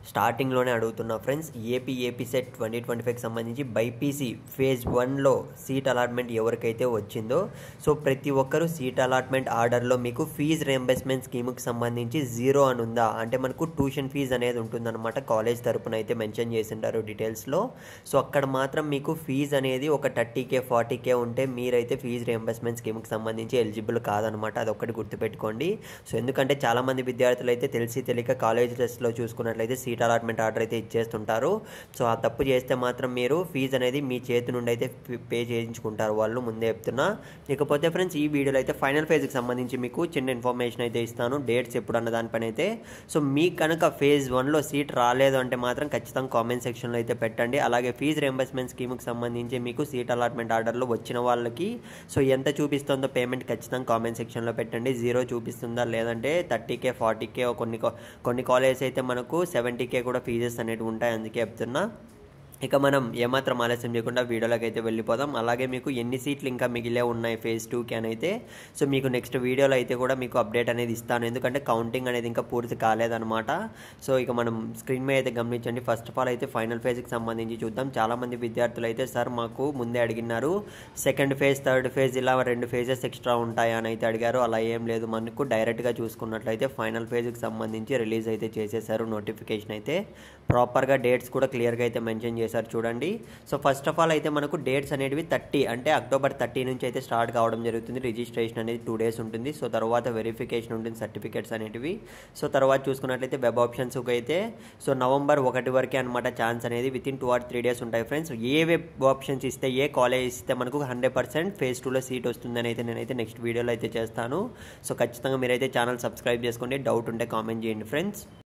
స్టార్టింగ్లోనే అడుగుతున్నా friends, AP set 2025కి సంబంధించి బైపీసీ ఫేజ్ 1లో సీట్ అలాట్మెంట్ ఎవరికైతే వచ్చిందో సో ప్రతి ఒక్కరూ సీట్ అలాట్మెంట్ ఆర్డర్లో మీకు ఫీజ్ రియంబర్స్మెంట్ స్కీమ్కి సంబంధించి 0 అని ఉందా అంటే మనకు ట్యూషన్ ఫీజ్ అనేది ఉంటుందన్నమాట. కాలేజ్ తరపున అయితే మెన్షన్ చేసింటారు డీటెయిల్స్లో. సో అక్కడ మాత్రం మీకు ఫీజ్ అనేది ఒక 30K 40K ఉంటే మీరైతే ఫీజ్ రియంబర్స్మెంట్ స్కీమ్కి సంబంధించి ఎలిజిబుల్ కాదనమాట. అదొక్కటి గుర్తుపెట్టుకోండి. సో ఎందుకంటే చాలామంది విద్యార్థులు అయితే తెలియక కాలేజ్ టెస్ట్లో చూసుకున్నట్లయితే సీట్ అలాట్మెంట్ ఆర్డర్ అయితే ఇచ్చేస్తుంటారు. సో ఆ తప్పు చేస్తే మాత్రం మీరు ఫీజు అనేది మీ చేతి నుండి అయితే పే చేయించుకుంటారు వాళ్ళు, ముందే చెప్తున్నా. ఇకపోతే ఫ్రెండ్స్, ఈ వీడియోలో అయితే ఫైనల్ ఫేజ్కి సంబంధించి మీకు చిన్న ఇన్ఫర్మేషన్ అయితే ఇస్తాను, డేట్స్ ఎప్పుడు అన్న దానిపైన అయితే. సో మీకు కనుక ఫేజ్ 1లో సీట్ రాలేదు అంటే మాత్రం ఖచ్చితంగా కామెంట్ సెక్షన్లో అయితే పెట్టండి. అలాగే ఫీజు రియంబర్స్మెంట్ స్కీమ్కి సంబంధించి మీకు సీట్ అలాట్మెంట్ ఆర్డర్లో వచ్చిన వాళ్ళకి సో ఎంత చూపిస్తుందో పేమెంట్ ఖచ్చితంగా కామెంట్ సెక్షన్లో పెట్టండి. 0 చూపిస్తుందా లేదంటే 30K 40K కొన్ని కాలేజెస్ అయితే మనకు 70K కూడా ఫీజెస్ అనేవి ఉంటాయి, అందుకే చెప్తున్నా. ఇక మనం ఏమాత్రం ఆలస్యం చేయకుండా వీడియోలోకి అయితే వెళ్ళిపోదాం. అలాగే మీకు ఎన్ని సీట్లు ఇంకా మిగిలే ఉన్నాయి ఫేజ్ 2కి అని అయితే సో మీకు నెక్స్ట్ వీడియోలో అయితే కూడా మీకు అప్డేట్ అనేది ఇస్తాను, ఎందుకంటే కౌంటింగ్ అనేది ఇంకా పూర్తి కాలేదన్నమాట. సో ఇక మనం స్క్రీన్ మీద అయితే గమనించండి. ఫస్ట్ ఆఫ్ ఆల్ అయితే ఫైనల్ ఫేజ్కి సంబంధించి చూద్దాం. చాలామంది విద్యార్థులు అయితే సార్ మాకు ముందే అడిగినారు, సెకండ్ ఫేజ్ థర్డ్ ఫేజ్ ఇలా 2 ఫేజెస్ ఎక్స్ట్రా ఉంటాయా అని అయితే అడిగారు. అలా ఏం లేదు, మనకు డైరెక్ట్గా చూసుకున్నట్లయితే ఫైనల్ ఫేజ్కి సంబంధించి రిలీజ్ అయితే చేసేసారు నోటిఫికేషన్ అయితే. ప్రాపర్గా డేట్స్ కూడా క్లియర్గా అయితే మెన్షన్ చేశారు చూడండి. సో ఫస్ట్ ఆఫ్ ఆల్ అయితే మనకు డేట్స్ అనేవి 30 అంటే అక్టోబర్ 30 నుంచి అయితే స్టార్ట్ కావడం జరుగుతుంది. రిజిస్ట్రేషన్ అనేది 2 days ఉంటుంది. సో తర్వాత వెరిఫికేషన్ ఉంటుంది, సర్టిఫికేట్స్ అనేటివి. సో తర్వాత చూసుకున్నట్లయితే వెబ్ ఆప్షన్స్కి అయితే సో నవంబర్ 1 వరకే అనమాట ఛాన్స్ అనేది. వితిన్ 2 or 3 days ఉంటాయి ఫ్రెండ్స్. ఏ వెబ్ ఆప్షన్స్ ఇస్తే ఏ కాలేజ్ ఇస్తే మనకు 100% ఫేజ్ 2లో సీట్ వస్తుందని అయితే నేనైతే నెక్స్ట్ వీడియోలో అయితే చేస్తాను. సో ఖచ్చితంగా మీరైతే ఛానల్ సబ్స్క్రైబ్ చేసుకోండి. డౌట్ ఉంటే కామెంట్ చేయండి ఫ్రెండ్స్.